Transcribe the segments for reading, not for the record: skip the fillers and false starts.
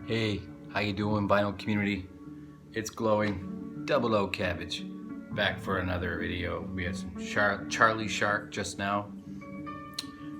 Hey, how you doing, vinyl community? It's glowing 00 Cabbage, back for another video. We had some Charlie Shark just now.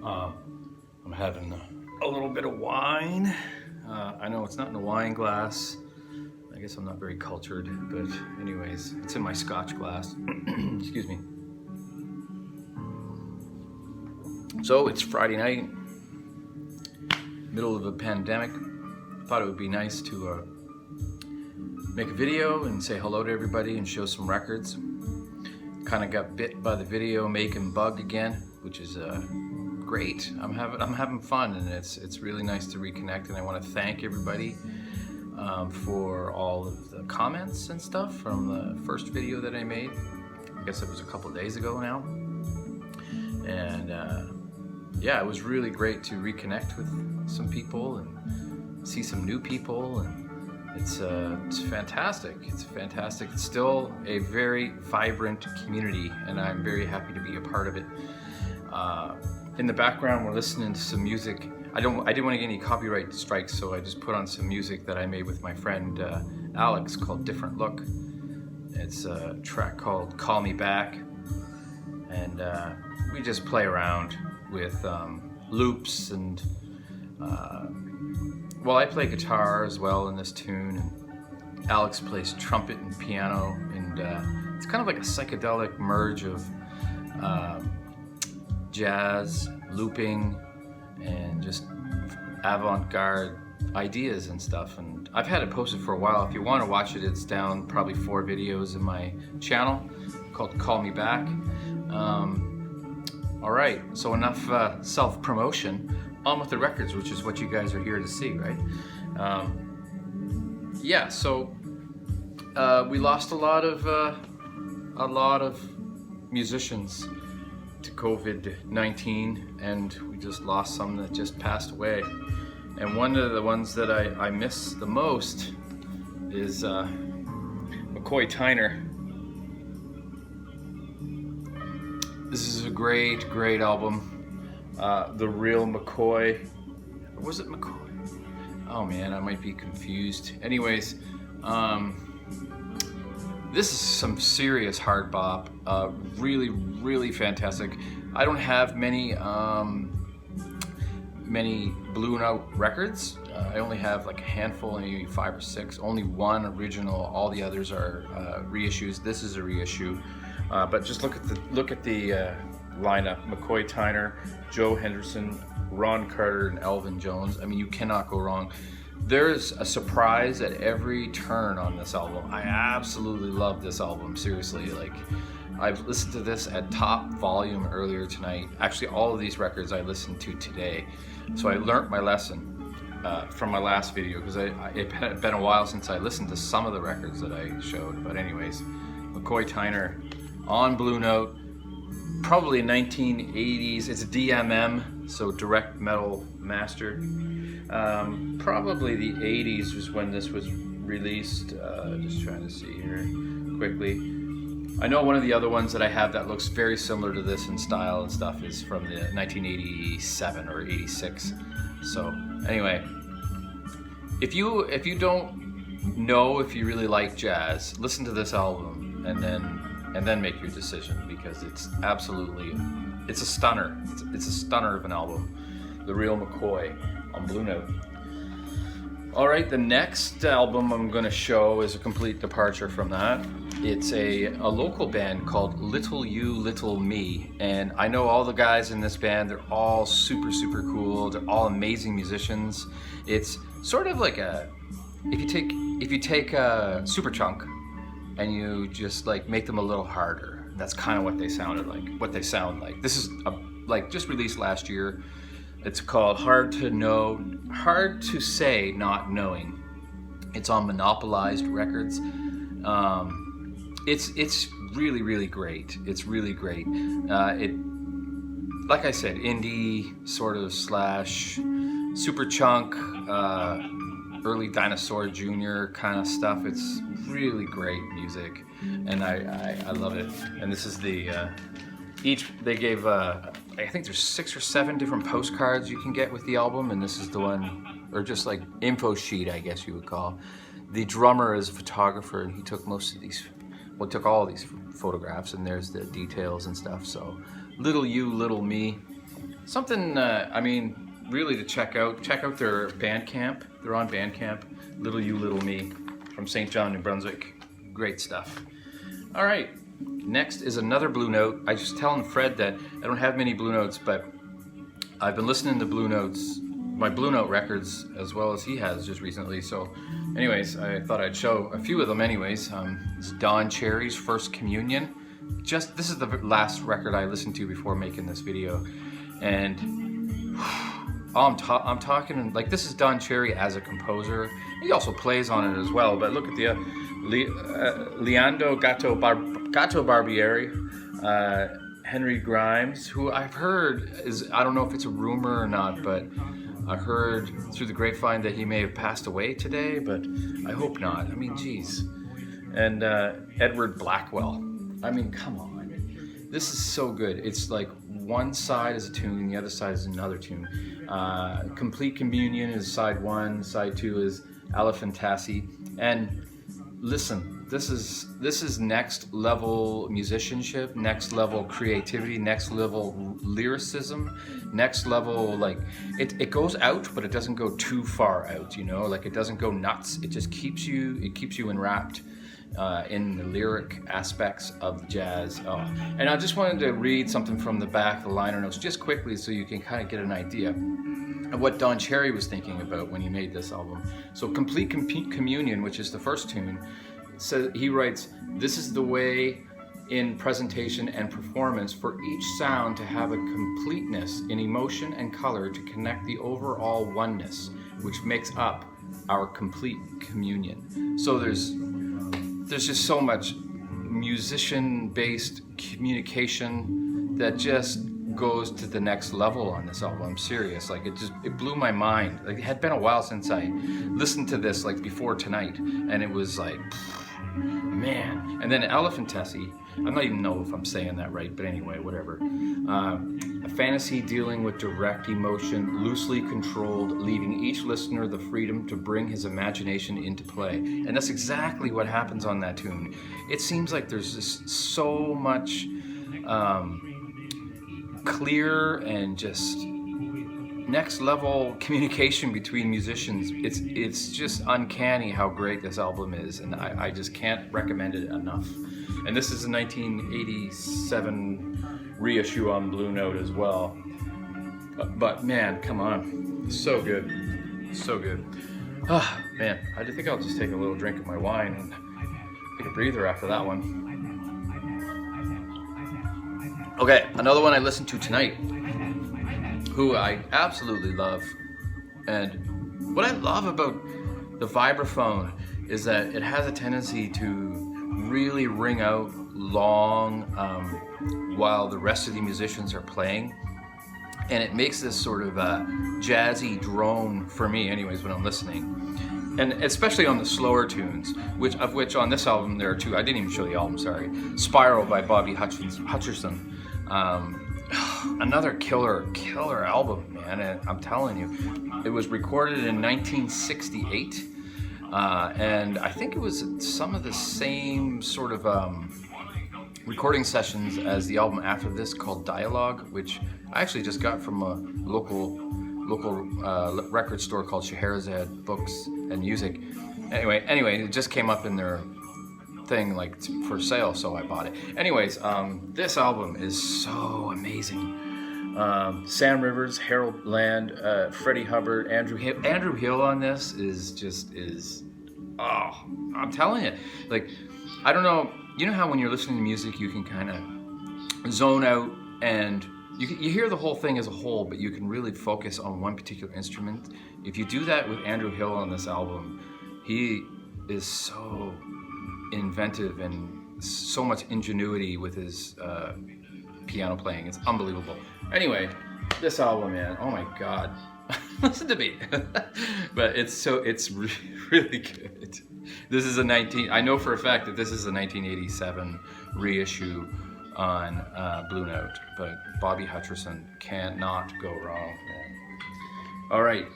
I'm having a little bit of wine. I know it's not in a wine glass. I guess I'm not very cultured, but anyways, it's in my Scotch glass. Excuse me. So it's Friday night, middle of a pandemic. Thought it would be nice to make a video and say hello to everybody and show some records. Kind of got bit by the video making bug again, which is great. I'm having fun, and it's really nice to reconnect. And I want to thank everybody for all of the comments and stuff from the first video that I made. I guess it was a couple days ago now, and yeah, it was really great to reconnect with some people and see some new people, and it's fantastic. It's fantastic. It's still a very vibrant community, and I'm very happy to be a part of it. In the background, we're listening to some music. I didn't want to get any copyright strikes, so I just put on some music that I made with my friend Alex called Different Look. It's a track called Call Me Back, and we just play around with loops and well, I play guitar as well in this tune, and Alex plays trumpet and piano, and it's kind of like a psychedelic merge of jazz, looping, and just avant-garde ideas and stuff. And I've had it posted for a while. If you want to watch it, it's down probably 4 videos in my channel called Call Me Back. All right, so enough self-promotion. On with the records, which is what you guys are here to see, right? Yeah, so we lost a lot of musicians to COVID-19, and we just lost some that just passed away. And one of the ones that I miss the most is McCoy Tyner. This is a great album. The real McCoy, or was it McCoy? Oh man, I might be confused. Anyways, this is some serious hard bop. Really fantastic. I don't have many Blue Note records. I only have like a handful, maybe 5 or 6. Only one original. All the others are reissues. This is a reissue. But just look at the lineup: McCoy Tyner, Joe Henderson, Ron Carter, and Elvin Jones. I mean, you cannot go wrong. There's a surprise at every turn on this album. I absolutely love this album, seriously. Like, I've listened to this at top volume earlier tonight. Actually, all of these records I listened to today. So I learned my lesson from my last video, because it had been a while since I listened to some of the records that I showed. But anyways, McCoy Tyner on Blue Note. Probably 1980s. It's a DMM, so direct metal mastered. Probably the 80s was when this was released. Just trying to see here quickly. I know one of the other ones that I have that looks very similar to this in style and stuff is from the 1987 or 86. So anyway, if you don't know if you really like jazz, listen to this album and then make your decision, because it's a stunner. It's a stunner of an album. The real McCoy on Blue Note. All right, the next album I'm going to show is a complete departure from that. It's a local band called Little You, Little Me, and I know all the guys in this band. They're all super cool. They're all amazing musicians. It's sort of like if you take a Super Chunk and you just like make them a little harder. That's kind of what they sound like. This is just released last year. It's called Hard to Say Not Knowing. It's on Monopolized Records. It's really great. It's really great. It, like I said, indie sort of / Super Chunk, early Dinosaur Jr. kind of stuff. It's really great music, and I love it. And this is the they gave I think there's 6 or 7 different postcards you can get with the album, and this is the one, or just like info sheet, I guess you would call. The drummer is a photographer, and he took most of these, well, took all of these photographs, and there's the details and stuff. So, Little You, Little Me, something. I mean, really to check out. Check out their Bandcamp. They're on Bandcamp. Little You, Little Me, from St. John, New Brunswick. Great stuff. All right. Next is another Blue Note. I was telling Fred that I don't have many Blue Notes, but I've been listening to Blue Notes, my Blue Note records, as well as he has just recently. So anyways, I thought I'd show a few of them anyways. This is Don Cherry's First Communion. This is the last record I listened to before making this video. And I'm talking, like, this is Don Cherry as a composer. He also plays on it as well, but look at the Leandro Gatto Barbieri, Henry Grimes, who I've heard is, I don't know if it's a rumor or not, but I heard through the grapevine that he may have passed away today, but I hope not. I mean, geez. And Edward Blackwell. I mean, come on. This is so good. It's like one side is a tune, the other side is another tune. Complete Communion is side 1, side 2 is Elephantasy. And listen, this is next level musicianship, next level creativity, next level lyricism, next level, like, it goes out, but it doesn't go too far out, you know, like, it doesn't go nuts. It just keeps you enwrapped in the lyric aspects of the jazz. And I just wanted to read something from the back of the liner notes just quickly so you can kind of get an idea of what Don Cherry was thinking about when he made this album. So Complete Communion, which is the first tune, so he writes, "This is the way in presentation and performance for each sound to have a completeness in emotion and color to connect the overall oneness, which makes up our complete communion." So there's just so much musician-based communication that just goes to the next level on this album. I'm serious. Like, it blew my mind. Like, it had been a while since I listened to this, like, before tonight, and it was like, man. And then Elephantasy, I don't even know if I'm saying that right, but anyway, whatever. A fantasy dealing with direct emotion, loosely controlled, leaving each listener the freedom to bring his imagination into play. And that's exactly what happens on that tune. It seems like there's just so much clear and just next level communication between musicians. It's just uncanny how great this album is, and I just can't recommend it enough. And this is a 1987 reissue on Blue Note as well. But man, come on, so good, so good. Ah, man, I think I'll just take a little drink of my wine and take a breather after that one. Okay, another one I listened to tonight, who I absolutely love. And what I love about the vibraphone is that it has a tendency to really ring out long while the rest of the musicians are playing. And it makes this sort of jazzy drone for me anyways when I'm listening. And especially on the slower tunes, which on this album there are 2. I didn't even show the album, sorry. Spiral by Bobby Hutcherson. Another killer album, man. And I'm telling you, it was recorded in 1968, and I think it was some of the same sort of recording sessions as the album after this, called Dialogue, which I actually just got from a local record store called Scheherazade Books and Music. Anyway, it just came up in their thing, like, for sale, so I bought it. Anyways, this album is so amazing. Sam Rivers, Harold Land, Freddie Hubbard, Andrew Hill on this is I'm telling you, like, I don't know, you know how when you're listening to music you can kind of zone out and you hear the whole thing as a whole, but you can really focus on one particular instrument. If you do that with Andrew Hill on this album, he is so inventive and so much ingenuity with his piano playing. It's unbelievable. Anyway, this album, man, oh my god. Listen to me. But it's really good. This is I know for a fact that this is a 1987 reissue on Blue Note, but Bobby Hutcherson cannot go wrong. Yeah. All right,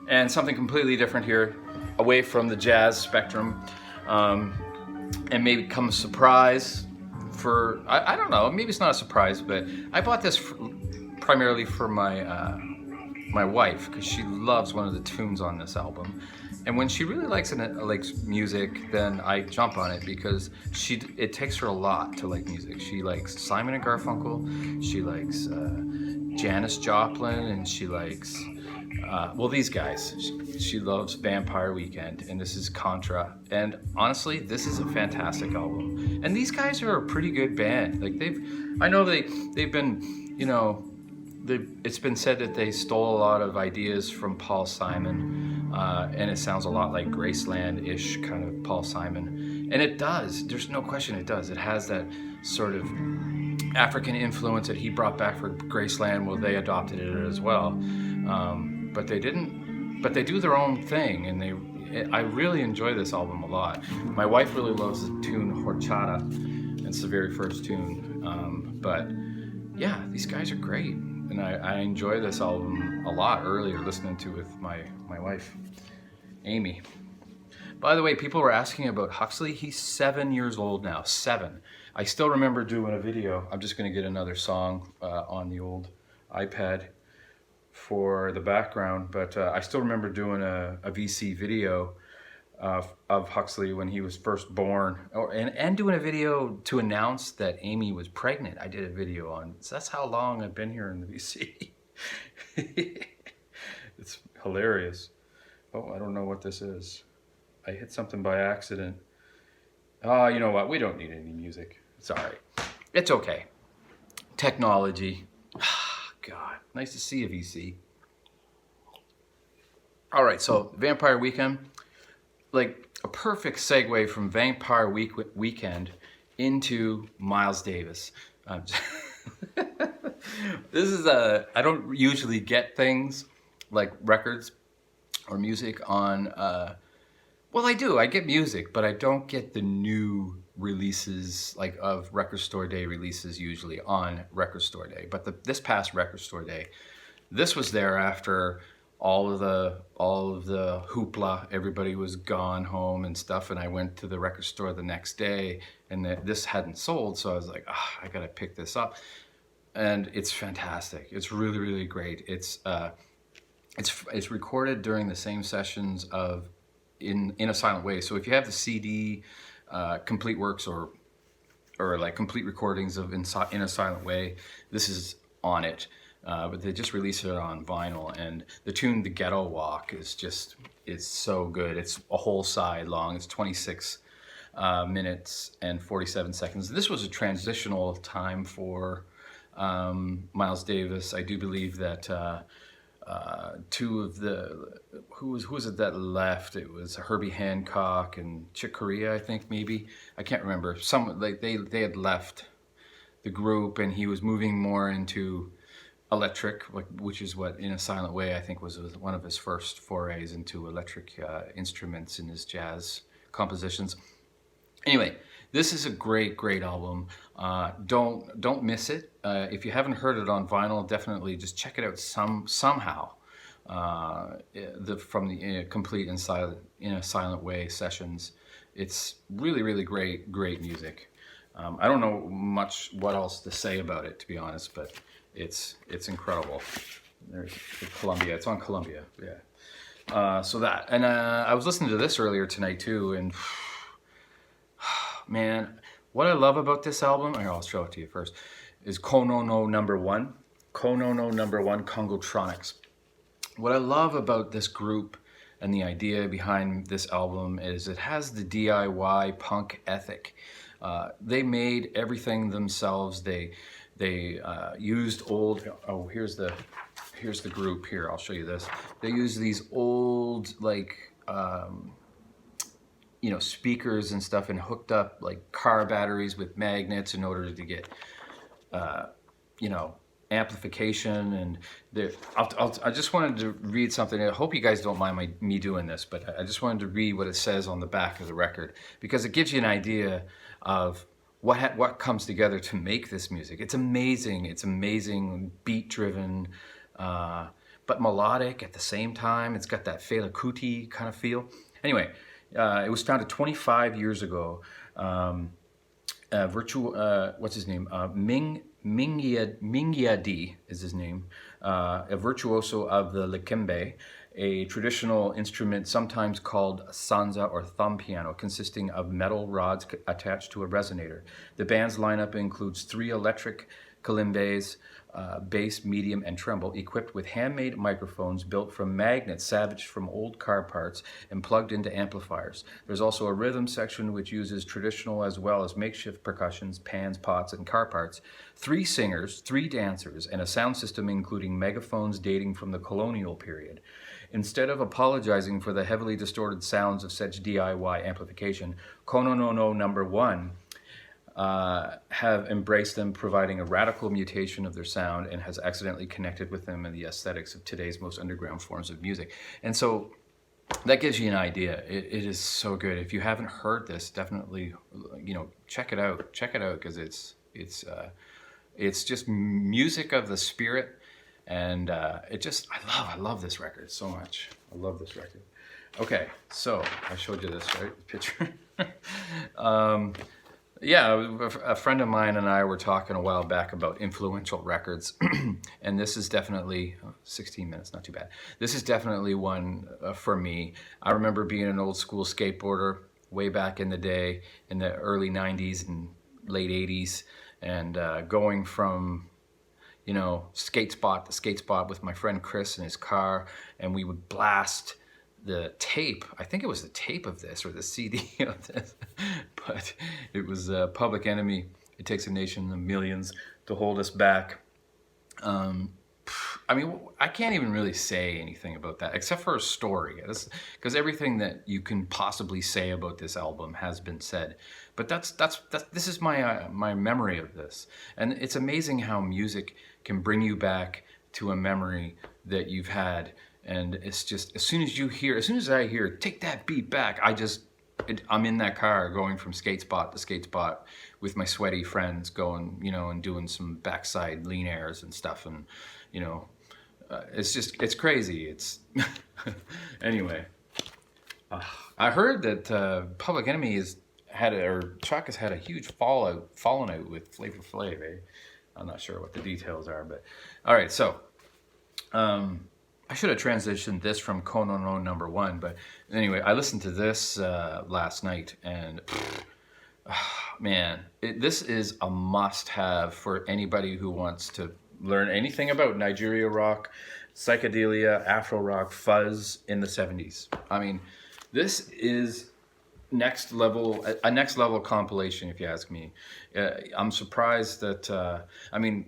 and something completely different here, away from the jazz spectrum, and maybe come a surprise for, I don't know, maybe it's not a surprise, but I bought this primarily for my wife, because she loves one of the tunes on this album. And when she really likes music, then I jump on it, because it takes her a lot to like music. She likes Simon and Garfunkel, she likes Janis Joplin, and she likes, well, these guys. She loves Vampire Weekend, and this is Contra. And honestly, this is a fantastic album. And these guys are a pretty good band. Like I know they've been, you know, it's been said that they stole a lot of ideas from Paul Simon, and it sounds a lot like Graceland-ish kind of Paul Simon. And it does, there's no question it does. It has that sort of African influence that he brought back for Graceland. Well, they adopted it as well. But they do their own thing, and I really enjoy this album a lot. My wife really loves the tune Horchata. It's the very first tune. But yeah, these guys are great. And I enjoy this album a lot earlier, listening to it with my wife, Amy. By the way, people were asking about Huxley. He's 7 years old now, 7. I still remember doing a video. I'm just gonna get another song on the old iPad for the background, but I still remember doing a VC video of Huxley when he was first born, and doing a video to announce that Amy was pregnant. I did a video on, so that's how long I've been here in the VC. It's hilarious. Oh, I don't know what this is. I hit something by accident. Oh, you know what? We don't need any music. It's all right. It's okay. Technology. God, nice to see you, VC. All right, so Vampire Weekend, like a perfect segue from Vampire Weekend into Miles Davis. This is I don't usually get things like records or music on, well, I do, I get music, but I don't get the new releases, like of Record Store Day releases usually on Record Store Day. But this past Record Store Day, this was there after all of the hoopla. Everybody was gone home and stuff, and I went to the record store the next day, and this hadn't sold, so I was like, I gotta pick this up. And it's fantastic. It's really, really great. It's recorded during the same sessions of In a Silent Way. So if you have the CD, complete works or like complete recordings of In a Silent Way, this is on it. But they just released it on vinyl, and the tune "The Ghetto Walk" it's so good. It's a whole side long. It's 26 minutes and 47 seconds. This was a transitional time for Miles Davis. I do believe that two of the who was it that left? It was Herbie Hancock and Chick Corea, I think, maybe. I can't remember. They had left the group, and he was moving more into electric, which is what In a Silent Way, I think, was one of his first forays into electric instruments in his jazz compositions. Anyway, this is a great, great album. Don't miss it. If you haven't heard it on vinyl, definitely just check it out somehow. From the complete In a Silent Way sessions. It's really, really great, great music. I don't know much what else to say about it, to be honest, but it's incredible. There's Columbia. It's on Columbia. Yeah. So that, and I was listening to this earlier tonight too, and man, what I love about this album, I'll show it to you first, is Kono no number 1. Kono no number 1, Congo Tronics. What I love about this group and the idea behind this album is it has the DIY punk ethic. They made everything themselves. They used old, here's the group here, I'll show you this. They use these old, like, speakers and stuff, and hooked up like car batteries with magnets in order to get, amplification. And I just wanted to read something. I hope you guys don't mind me doing this, but I just wanted to read what it says on the back of the record, because it gives you an idea of what comes together to make this music. It's amazing. It's amazing, beat driven, but melodic at the same time. It's got that Fela Kuti kind of feel. Anyway, it was founded 25 years ago. What's his name? Mingyadi is his name. A virtuoso of the likembe, a traditional instrument sometimes called sanza or thumb piano, consisting of metal rods attached to a resonator. The band's lineup includes 3 electric kalimbes, bass, medium, and treble, equipped with handmade microphones built from magnets salvaged from old car parts and plugged into amplifiers. There's also a rhythm section which uses traditional as well as makeshift percussions, pans, pots, and car parts. 3 singers, 3 dancers, and a sound system including megaphones dating from the colonial period. Instead of apologizing for the heavily distorted sounds of such DIY amplification, Kononono number 1 have embraced them, providing a radical mutation of their sound, and has accidentally connected with them in the aesthetics of today's most underground forms of music. And so that gives you an idea. It is so good. If you haven't heard this, definitely, check it out. Check it out, because it's just music of the spirit. And I love this record so much. I love this record. Okay, so I showed you this, right? The picture. A friend of mine and I were talking a while back about influential records, and this is definitely 16 minutes, not too bad. This is definitely one for me. I remember being an old school skateboarder way back in the day, in the early 90s and late 80s, and going from skate spot to skate spot with my friend Chris in his car, and we would blast the tape. I think it was the tape of this or the CD of this, but it was Public Enemy. It takes a nation of millions to hold us back. I can't even really say anything about that except for a story, because everything that you can possibly say about this album has been said. But this is my memory of this, and it's amazing how music can bring you back to a memory that you've had. And it's just, as soon as I hear "Take That Beat Back," I'm in that car going from skate spot to skate spot with my sweaty friends, going, and doing some backside lean airs and stuff, and it's crazy. It's anyway. I heard that Public Enemy Chuck has had a huge fallen out with Flavor Flav. I'm not sure what the details are, but all right. So I should have transitioned this from Konono number 1, but anyway, I listened to this last night, and man, this is a must-have for anybody who wants to learn anything about Nigeria rock, psychedelia, Afro rock, fuzz in the 70s. This is a next level compilation, if you ask me. I'm surprised that I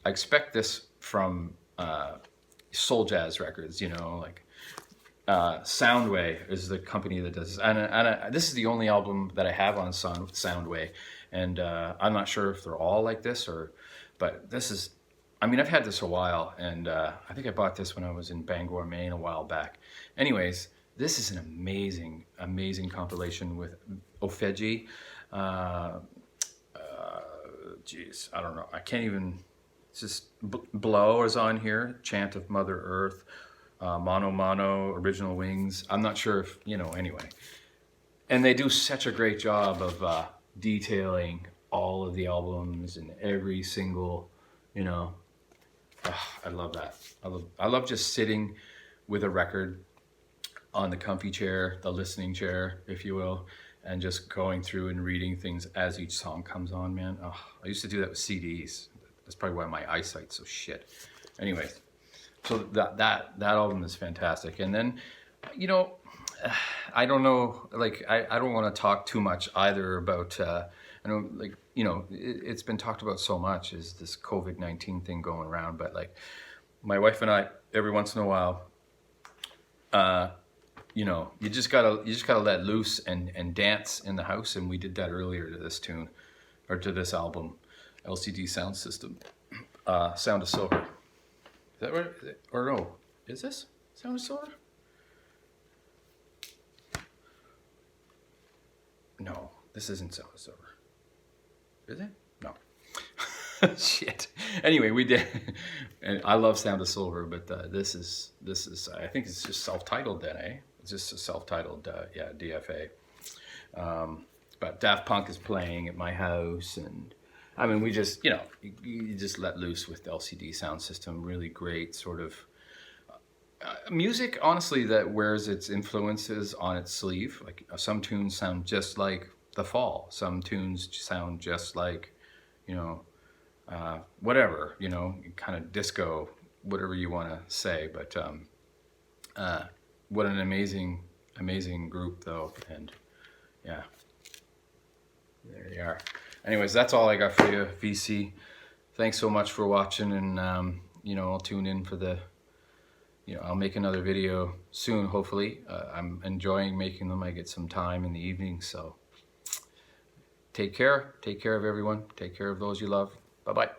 expect this from soul jazz records, Soundway is the company that does this. And this is the only album that I have on Soundway, and I'm not sure if they're all like this, but this is, I've had this a while, and I think I bought this when I was in Bangor, Maine a while back. Anyways, this is an amazing compilation with Ofeji. Geez, I don't know. I can't even. It's just Blow is on here. Chant of Mother Earth. Mono Mono, Original Wings. I'm not sure if, anyway. And they do such a great job of detailing all of the albums and every single, I love that. I love just sitting with a record on the comfy chair, the listening chair, if you will, and just going through and reading things as each song comes on, man. Oh, I used to do that with CDs. That's probably why my eyesight's so shit. Anyways, so that album is fantastic. And then, I don't know, I don't want to talk too much either about, it's been talked about so much, is this COVID-19 thing going around, but my wife and I, every once in a while, you just gotta let loose and dance in the house, and we did that earlier to this tune, or to this album, LCD Sound System, Sound of Silver. Is that right? Or no? Is this Sound of Silver? No, this isn't Sound of Silver. Is it? No. Shit. Anyway, we did, and I love Sound of Silver, but this is I think it's just self-titled then, eh? It's just a self-titled, yeah, DFA. But Daft Punk is playing at my house, and I mean, we just, you know, you just let loose with the LCD sound system. Really great sort of music, honestly, that wears its influences on its sleeve. Like some tunes sound just like The Fall. Some tunes sound just like, you know, whatever, you know, kind of disco, whatever you want to say. But what an amazing group, though. And yeah, there you are. Anyways, that's all I got for you, VC. Thanks so much for watching, and you know, I'll tune in for the, you know, I'll make another video soon, hopefully. I'm enjoying making them. I get some time in the evening, so take care of everyone. Take care of those you love. Bye-bye.